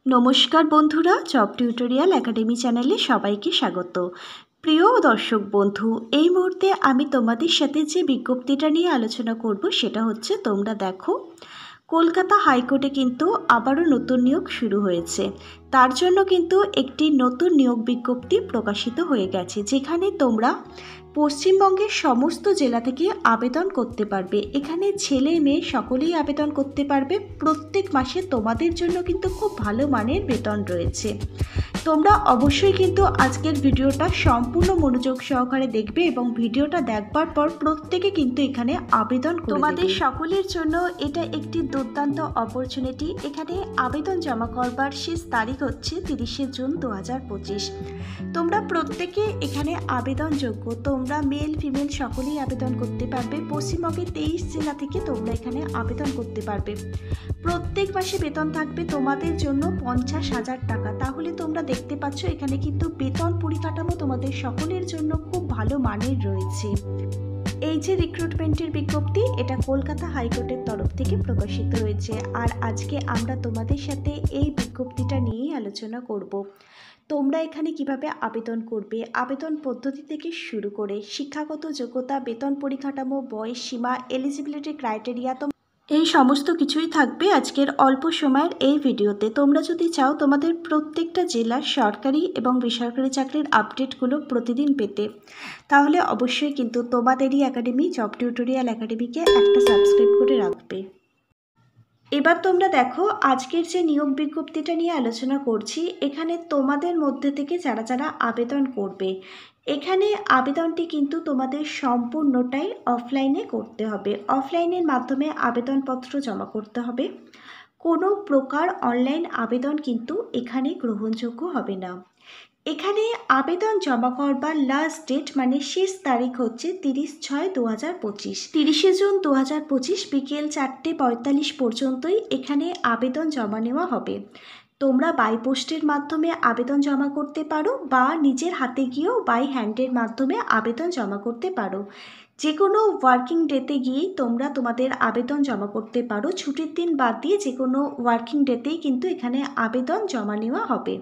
নমস্কার বন্ধুরা, job tutorial academy চ্যানেলে সবাইকে স্বাগত। প্রিয় দর্শক বন্ধু, এই মুহূর্তে আমি তোমাদের সাথে যে বিজ্ঞপ্তিটা নিয়ে আলোচনা করব সেটা হচ্ছে, তোমরা দেখো কলকাতা হাইকোর্টে কিন্তু আবারও নতুন নিয়োগ শুরু হয়েছে। তার জন্য কিন্তু একটি নতুন নিয়োগ বিজ্ঞপ্তি প্রকাশিত হয়ে গেছে, যেখানে তোমরা পশ্চিমবঙ্গের সমস্ত জেলা থেকে আবেদন করতে পারবে। এখানে ছেলে মেয়ে সকলেই আবেদন করতে পারবে। প্রত্যেক মাসে তোমাদের জন্য কিন্তু খুব ভালো মানের বেতন রয়েছে। তোমরা অবশ্যই কিন্তু আজকের ভিডিওটা সম্পূর্ণ মনোযোগ সহকারে দেখবে এবং ভিডিওটা দেখবার পর প্রত্যেকে কিন্তু এখানে আবেদন করবে। তোমাদের সকলের জন্য এটা একটি দুর্দান্ত অপরচুনিটি। এখানে আবেদন জমা করবার শেষ তারিখ হচ্ছে 30শে জুন 2025। তোমরা প্রত্যেকে এখানে আবেদনযোগ্য। তোমরা মেল ফিমেল সকলেই আবেদন করতে পারবে। পশ্চিমবঙ্গের 23 জেলা থেকে তোমরা এখানে আবেদন করতে পারবে। প্রত্যেক মাসে বেতন থাকবে তোমাদের জন্য 50,000 টাকা। তাহলে তোমরা দেখতে পাচ্ছ এখানে কিন্তু বেতন পরিকাঠামো তোমাদের সকলের জন্য খুব ভালো মানের রয়েছে। এই যে রিক্রুটমেন্টের বিজ্ঞপ্তি, এটা কলকাতা হাইকোর্টের তরফ থেকে প্রকাশিত হয়েছে। আর আজকে আমরা তোমাদের সাথে এই বিজ্ঞপ্তিটা নিয়েই আলোচনা করব। তোমরা এখানে কিভাবে আবেদন করবে, আবেদন পদ্ধতি থেকে শুরু করে শিক্ষাগত যোগ্যতা, বেতন পরিকাঠামো, বয়স সীমা, এলিজিবিলিটি ক্রাইটেরিয়া, এই সমস্ত কিছুই থাকবে আজকের অল্প সময়ের এই ভিডিওতে। তোমরা যদি চাও তোমাদের প্রত্যেকটা জেলার সরকারি এবং বেসরকারি চাকরির আপডেটগুলো প্রতিদিন পেতে, তাহলে অবশ্যই কিন্তু তোমাদেরই একাডেমি, জব টিউটোরিয়াল একাডেমিকে একটা সাবস্ক্রাইব করে রাখবে। এবার তোমরা দেখো আজকের যে নিয়োগ বিজ্ঞপ্তিটা নিয়ে আলোচনা করছি, এখানে তোমাদের মধ্যে থেকে যারা যারা আবেদন করবে, এখানে আবেদনটি কিন্তু তোমাদের সম্পূর্ণটাই অফলাইনে করতে হবে। অফলাইনের মাধ্যমে আবেদনপত্র জমা করতে হবে। কোনো প্রকার অনলাইন আবেদন কিন্তু এখানে গ্রহণযোগ্য হবে না। এখানে আবেদন জমা করবার লাস্ট ডেট মানে শেষ তারিখ হচ্ছে 30/6/2025। 30শে জুন 2025 বিকেল 4:45 পর্যন্তই এখানে আবেদন জমা নেওয়া হবে। তোমরা বাই পোস্টের মাধ্যমে আবেদন জমা করতে পারো বা নিজের হাতে গিয়েও বাই হ্যান্ডের মাধ্যমে আবেদন জমা করতে পারো। যে কোনো ওয়ার্কিং ডেতে গিয়েই তোমরা তোমাদের আবেদন জমা করতে পারো। ছুটির দিন বাদ দিয়ে যে কোনো ওয়ার্কিং ডেতেই কিন্তু এখানে আবেদন জমা নেওয়া হবে।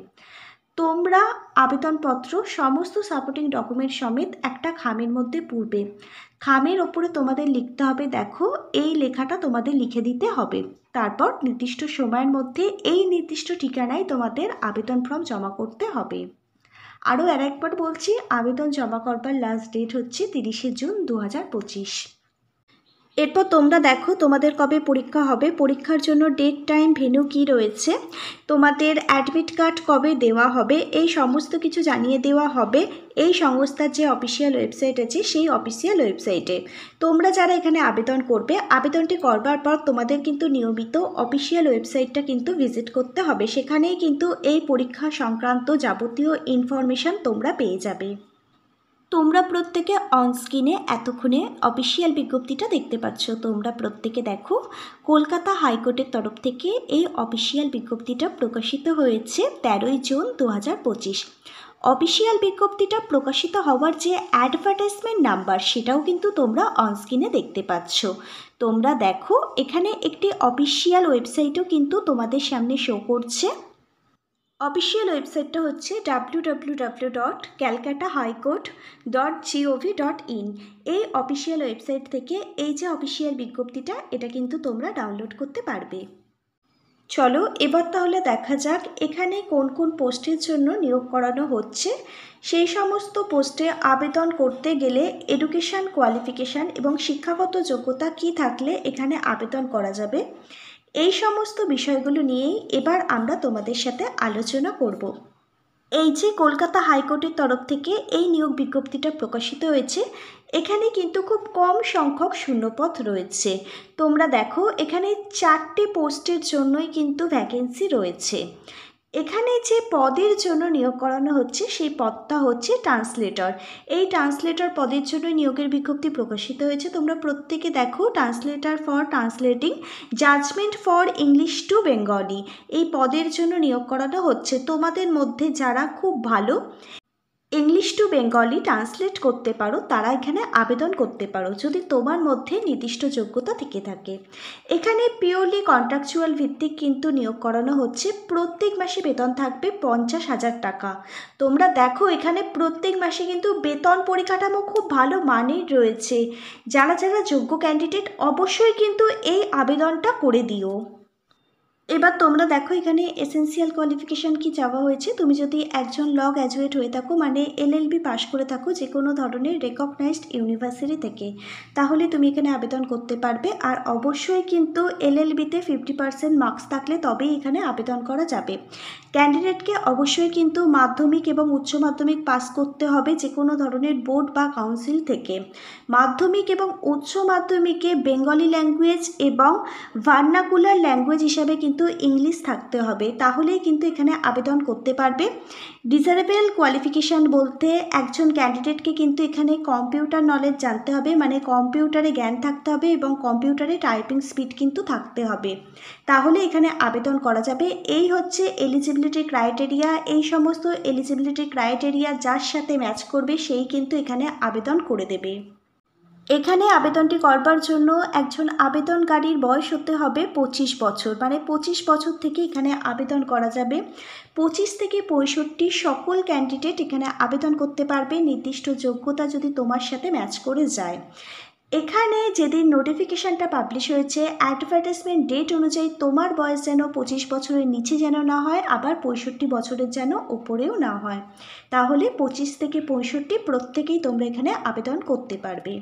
তোমরা আবেদনপত্র সমস্ত সাপোর্টিং ডকুমেন্ট সমেত একটা খামের মধ্যে পূর্বে, খামের ওপরে তোমাদের লিখতে হবে, দেখো এই লেখাটা তোমাদের লিখে দিতে হবে। তারপর নির্দিষ্ট সময়ের মধ্যে এই নির্দিষ্ট ঠিকানায় তোমাদের আবেদন ফর্ম জমা করতে হবে। আরও একবার বলছি, আবেদন জমা করবার লাস্ট ডেট হচ্ছে 30শে জুন 2025। এরপর তোমরা দেখো তোমাদের কবে পরীক্ষা হবে, পরীক্ষার জন্য ডেট, টাইম, ভেন্যু কী রয়েছে, তোমাদের অ্যাডমিট কার্ড কবে দেওয়া হবে, এই সমস্ত কিছু জানিয়ে দেওয়া হবে এই সংস্থার যে অফিসিয়াল ওয়েবসাইট আছে সেই অফিসিয়াল ওয়েবসাইটে। তোমরা যারা এখানে আবেদন করবে, আবেদনটি করবার পর তোমাদের কিন্তু নিয়মিত অফিসিয়াল ওয়েবসাইটটা কিন্তু ভিজিট করতে হবে। সেখানেই কিন্তু এই পরীক্ষা সংক্রান্ত যাবতীয় ইনফরমেশান তোমরা পেয়ে যাবে। তোমরা প্রত্যেকে অন স্ক্রিনে এতক্ষণে অফিসিয়াল বিজ্ঞপ্তিটা দেখতে পাচ্ছ। তোমরা প্রত্যেকে দেখো কলকাতা হাইকোর্টের তরফ থেকে এই অফিসিয়াল বিজ্ঞপ্তিটা প্রকাশিত হয়েছে 13ই জুন 2025। অফিসিয়াল বিজ্ঞপ্তিটা প্রকাশিত হওয়ার যে অ্যাডভার্টাইজমেন্ট নাম্বার, সেটাও কিন্তু তোমরা অন স্ক্রিনে দেখতে পাচ্ছ। তোমরা দেখো এখানে একটি অফিসিয়াল ওয়েবসাইটও কিন্তু তোমাদের সামনে শো করছে। অফিসিয়াল ওয়েবসাইটটা হচ্ছে www.calcutta.highcourt.gov.in। এই অফিসিয়াল ওয়েবসাইট থেকে এই যে অফিসিয়াল বিজ্ঞপ্তিটা, এটা কিন্তু তোমরা ডাউনলোড করতে পারবে। চলো এবার তাহলে দেখা যাক এখানে কোন কোন পোস্টের জন্য নিয়োগ করানো হচ্ছে। সেই সমস্ত পোস্টে আবেদন করতে গেলে এডুকেশান কোয়ালিফিকেশান এবং শিক্ষাগত যোগ্যতা কী থাকলে এখানে আবেদন করা যাবে, এই সমস্ত বিষয়গুলো নিয়েই এবার আমরা তোমাদের সাথে আলোচনা করব। এই যে কলকাতা হাইকোর্টের তরফ থেকে এই নিয়োগ বিজ্ঞপ্তিটা প্রকাশিত হয়েছে, এখানে কিন্তু খুব কম সংখ্যক শূন্যপদ রয়েছে। তোমরা দেখো এখানে 4টে পোস্টের জন্যই কিন্তু ভ্যাকেন্সি রয়েছে। এখানে যে পদের জন্য নিয়োগ করানো হচ্ছে সেই পদটা হচ্ছে ট্রান্সলেটর। এই ট্রান্সলেটর পদের জন্য নিয়োগের বিজ্ঞপ্তি প্রকাশিত হয়েছে। তোমরা প্রত্যেকে দেখো translator for translating judgement for English to Bengali, এই পদের জন্য নিয়োগ করানো হচ্ছে। তোমাদের মধ্যে যারা খুব ভালো ইংলিশ টু বেঙ্গলি ট্রান্সলেট করতে পারো তারা এখানে আবেদন করতে পারো, যদি তোমার মধ্যে নির্দিষ্ট যোগ্যতা থেকে থাকে। এখানে পিওরলি কন্ট্রাকচুয়াল ভিত্তিক কিন্তু নিয়োগ করানো হচ্ছে। প্রত্যেক মাসে বেতন থাকবে 50,000 টাকা। তোমরা দেখো এখানে প্রত্যেক মাসে কিন্তু বেতন পরিকাঠামো খুব ভালো মানের রয়েছে। যারা যারা যোগ্য ক্যান্ডিডেট অবশ্যই কিন্তু এই আবেদনটা করে দিও। এবার তোমরা দেখো এখানে এসেন্সিয়াল কোয়ালিফিকেশান কি চাওয়া হয়েছে। তুমি যদি একজন ল গ্র্যাজুয়েট হয়ে থাকো, মানে LLB পাস করে থাকো যে কোনো ধরনের রেকগনাইজড ইউনিভার্সিটি থেকে, তাহলে তুমি এখানে আবেদন করতে পারবে। আর অবশ্যই কিন্তু LLBতে 50% মার্কস থাকলে তবেই এখানে আবেদন করা যাবে। ক্যান্ডিডেটকে অবশ্যই কিন্তু মাধ্যমিক এবং উচ্চ মাধ্যমিক পাস করতে হবে যে কোনো ধরনের বোর্ড বা কাউন্সিল থেকে। মাধ্যমিক এবং উচ্চ মাধ্যমিকে বেঙ্গলি ল্যাঙ্গুয়েজ এবং ভার্নাকুলার ল্যাঙ্গুয়েজ হিসাবে কিন্তু ইংলিশ থাকতে হবে, তাহলেই কিন্তু এখানে আবেদন করতে পারবে। ডিজারেবল কোয়ালিফিকেশান বলতে একজন ক্যান্ডিডেটকে কিন্তু এখানে কম্পিউটার নলেজ জানতে হবে, মানে কম্পিউটারে জ্ঞান থাকতে হবে এবং কম্পিউটারে টাইপিং স্পিড কিন্তু থাকতে হবে, তাহলে এখানে আবেদন করা যাবে। এই হচ্ছে এলিজিবিলিটি ক্রাইটেরিয়া। এই সমস্ত এলিজিবিলিটি ক্রাইটেরিয়া যার সাথে ম্যাচ করবে সেই কিন্তু এখানে আবেদন করে দেবে। এখানে আবেদনটি করবার জন্য একজন আবেদনকারীর বয়স হতে হবে 25 বছর, মানে 25 বছর থেকে এখানে আবেদন করা যাবে। 25 থেকে 65 সকল ক্যান্ডিডেট এখানে আবেদন করতে পারবে, নির্দিষ্ট যোগ্যতা যদি তোমার সাথে ম্যাচ করে যায়। এখানে যেদিন নোটিফিকেশানটা পাবলিশ হয়েছে অ্যাডভার্টাইজমেন্ট ডেট অনুযায়ী তোমার বয়স যেন 25 বছরের নিচে যেন না হয়, আবার 65 বছরের যেন ওপরেও না হয়, তাহলে 25 থেকে 65 প্রত্যেকেই তোমরা এখানে আবেদন করতে পারবে।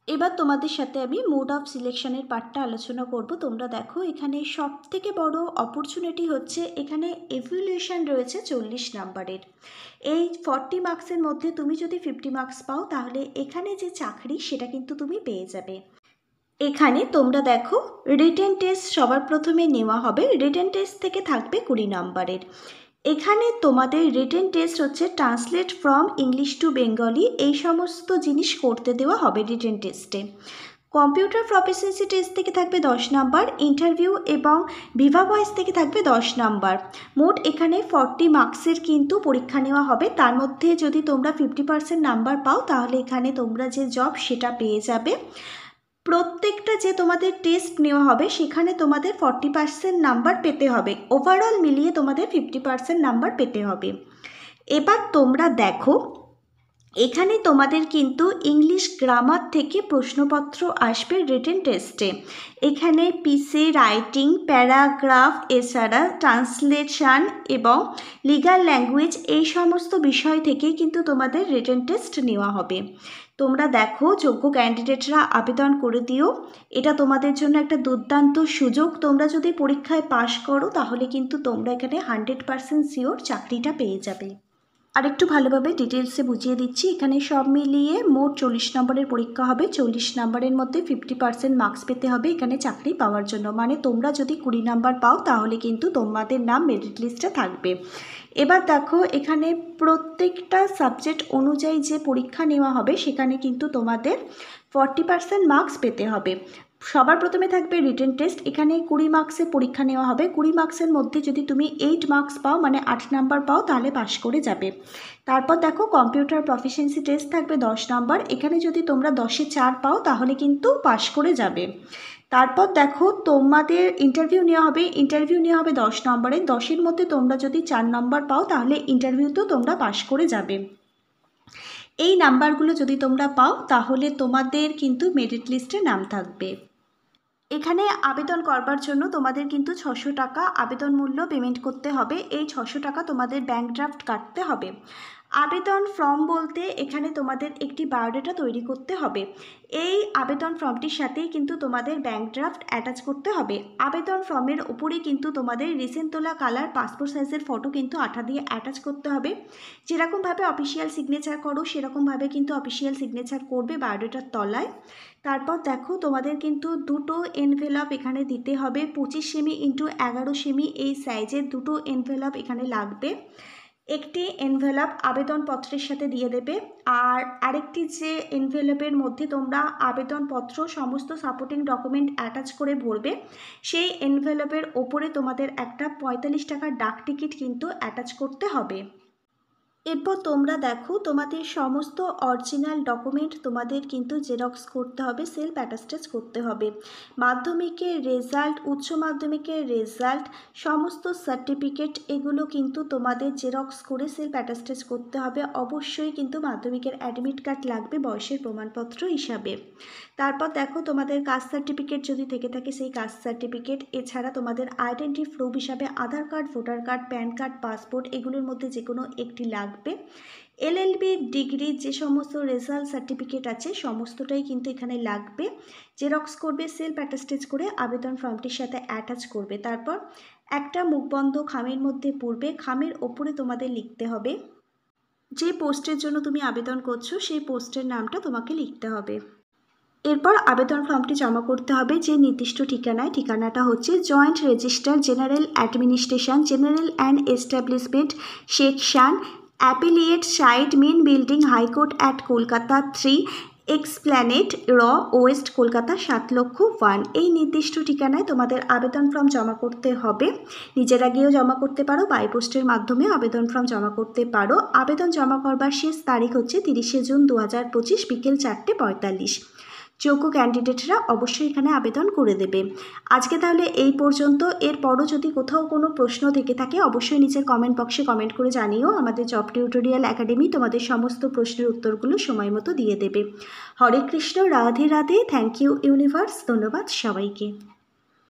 এবার তোমাদের সাথে আমি মোড অফ সিলেকশনের পার্টটা আলোচনা করব। তোমরা দেখো এখানে সব থেকে বড় অপরচুনিটি হচ্ছে এখানে এভ্যালুয়েশন রয়েছে 40 নাম্বারের। এই 40 মার্কসের মধ্যে তুমি যদি 50 মার্কস পাও তাহলে এখানে যে চাকরি সেটা কিন্তু তুমি পেয়ে যাবে। এখানে তোমরা দেখো রিটেন টেস্ট সবার প্রথমে নেওয়া হবে। রিটেন টেস্ট থেকে থাকবে 20 নাম্বারের। এখানে তোমাদের রিটেন টেস্ট হচ্ছে translate from English to Bengali, এই সমস্ত জিনিস করতে দেওয়া হবে রিটেন টেস্টে। কম্পিউটার প্রফিসিয়েন্সি টেস্ট থেকে থাকবে 10 নাম্বার, ইন্টারভিউ এবং ভিভা ভয়েস থেকে থাকবে 10 নাম্বার। মোট এখানে 40 মার্কসের কিন্তু পরীক্ষা নেওয়া হবে। তার মধ্যে যদি তোমরা 50% নাম্বার পাও তাহলে এখানে তোমরা যে জব সেটা পেয়ে যাবে। প্রত্যেকটা যে তোমাদের টেস্ট নেওয়া হবে সেখানে তোমাদের 40% নাম্বার পেতে হবে, ওভারঅল মিলিয়ে তোমাদের 50% নাম্বার পেতে হবে। এবার তোমরা দেখো এখানে তোমাদের কিন্তু ইংলিশ গ্রামার থেকে প্রশ্নপত্র আসবে রিটেন টেস্টে। এখানে পিসি রাইটিং, প্যারাগ্রাফ, এছাড়া ট্রান্সলেশন এবং লিগ্যাল ল্যাঙ্গুয়েজ এই সমস্ত বিষয় থেকেই কিন্তু তোমাদের রিটেন টেস্ট নেওয়া হবে। তোমরা দেখো যোগ্য ক্যান্ডিডেটরা আবেদন করে দিও, এটা তোমাদের জন্য একটা দুর্দান্ত সুযোগ। তোমরা যদি পরীক্ষায় পাশ করো তাহলে কিন্তু তোমরা এখানে 100% শিওর চাকরিটা পেয়ে যাবে। আর একটু ভালোভাবে ডিটেলসে বুঝিয়ে দিচ্ছি। এখানে সব মিলিয়ে মোট 40 নম্বরের পরীক্ষা হবে। 40 নম্বরের মধ্যে 50% মার্কস পেতে হবে এখানে চাকরি পাওয়ার জন্য, মানে তোমরা যদি 20 নাম্বার পাও তাহলে কিন্তু তোমাদের নাম মেরিট লিস্টে থাকবে। এবার দেখো এখানে প্রত্যেকটা সাবজেক্ট অনুযায়ী যে পরীক্ষা নেওয়া হবে সেখানে কিন্তু তোমাদের 40% মার্কস পেতে হবে। সবার প্রথমে থাকবে রিটেন টেস্ট, এখানে 20 মার্কসের পরীক্ষা নেওয়া হবে। 20 মার্কসের মধ্যে যদি তুমি 8 মার্কস পাও, মানে 8 নাম্বার পাও, তাহলে পাস করে যাবে। তারপর দেখো কম্পিউটার প্রফিসিয়েন্সি টেস্ট থাকবে 10 নাম্বার, এখানে যদি তোমরা 10-এ 4 পাও তাহলে কিন্তু পাস করে যাবে। তারপর দেখো তোমাদের ইন্টারভিউ নেওয়া হবে। ইন্টারভিউ নেওয়া হবে 10 নম্বরে, 10-এর মধ্যে তোমরা যদি 4 নাম্বার পাও তাহলে ইন্টারভিউতেও তোমরা পাস করে যাবে। এই নাম্বারগুলো যদি তোমরা পাও তাহলে তোমাদের কিন্তু মেরিট লিস্টে নাম থাকবে। এখানে আবেদন করবার জন্য তোমাদের কিন্তু 600 টাকা আবেদন মূল্য পেমেন্ট করতে হবে। এই 600 টাকা তোমাদের ব্যাঙ্ক ড্রাফট কাটতে হবে। আবেদন ফর্ম বলতে এখানে তোমাদের একটি বায়োডাটা তৈরি করতে হবে। এই আবেদন ফর্মটির সাথেই কিন্তু তোমাদের ব্যাঙ্ক ড্রাফট অ্যাটাচ করতে হবে। আবেদন ফর্মের উপরে কিন্তু তোমাদের রিসেন্ট তোলা কালার পাসপোর্ট সাইজের ফটো কিন্তু আঠা দিয়ে অ্যাটাচ করতে হবে। যেরকমভাবে অফিসিয়াল সিগনেচার করো সেরকমভাবে কিন্তু অফিসিয়াল সিগনেচার করবে বায়োডাটার তলায়। তারপর দেখো তোমাদের কিন্তু দুটো এনভেলপ এখানে দিতে হবে। 25 সেমি ইন্টু 11 সেমি এই সাইজের দুটো এনভেলপ এখানে লাগবে। একটি এনভেলপ আবেদনপত্রের সাথে দিয়ে দেবে, আর আরেকটি যে এনভেলপের মধ্যে তোমরা আবেদনপত্র সমস্ত সাপোর্টিং ডকুমেন্ট অ্যাটাচ করে ভরবে, সেই এনভেলপের ওপরে তোমাদের একটা 45 টাকার ডাক টিকিট কিন্তু অ্যাটাচ করতে হবে। এরপর তোমরা দেখো তোমাদের সমস্ত অরিজিনাল ডকুমেন্ট তোমাদের কিন্তু জেরক্স করতে হবে, সেলফ অ্যাটাস্টেজ করতে হবে। মাধ্যমিকের রেজাল্ট, উচ্চ মাধ্যমিকের রেজাল্ট, সমস্ত সার্টিফিকেট এগুলো কিন্তু তোমাদের জেরক্স করে সেলফ অ্যাটাস্টেজ করতে হবে। অবশ্যই কিন্তু মাধ্যমিকের অ্যাডমিট কার্ড লাগবে বয়সের প্রমাণপত্র হিসাবে। তারপর দেখো তোমাদের কাস্ট সার্টিফিকেট যদি থেকে থাকে সেই কাস্ট সার্টিফিকেট, এছাড়া তোমাদের আইডেন্টি প্রুফ হিসাবে Aadhaar card, voter card, PAN card, passport এগুলোর মধ্যে যে কোনো একটি লাগবে। এলএলবি ডিগ্রি যে সমস্ত রেজাল্ট সার্টিফিকেট আছে সমস্তটাই কিন্তু এখানে লাগবে। জেরক্স করবে, সেলফ অ্যাটাস্টেজ করে আবেদন ফর্মটির সাথে অ্যাটাচ করবে। তারপর একটা মুখবন্ধ খামের মধ্যে পূর্বে, খামের ওপরে তোমাদের লিখতে হবে যে পোস্টের জন্য তুমি আবেদন করছো সেই পোস্টের নামটা তোমাকে লিখতে হবে। এরপর আবেদন ফর্মটি জমা করতে হবে যে নির্দিষ্ট ঠিকানায়। ঠিকানাটা হচ্ছে joint register, general administration, general and establishment section, appellate side, main building, high court at Kolkata 3, Esplanade Row, West Kolkata 7,01,000। এই নির্দিষ্ট ঠিকানায় তোমাদের আবেদন ফর্ম জমা করতে হবে। নিজেরা গিয়েও জমা করতে পারো, বাই পোস্টের মাধ্যমে আবেদন ফর্ম জমা করতে পারো। আবেদন জমা করবার শেষ তারিখ হচ্ছে 30শে জুন 2025 বিকেল 4:45। যোগ্য ক্যান্ডিডেটরা অবশ্যই এখানে আবেদন করে দেবে। আজকে তাহলে এই পর্যন্ত। এরপরও যদি কোথাও কোনো প্রশ্ন থেকে থাকে অবশ্যই নিচের কমেন্ট বক্সে কমেন্ট করে জানিও। আমাদের জব টিউটোরিয়াল একাডেমি তোমাদের সমস্ত প্রশ্নের উত্তরগুলো সময় মতো দিয়ে দেবে। Hare Krishna, Radhe Radhe. Thank you universe. ধন্যবাদ সবাইকে।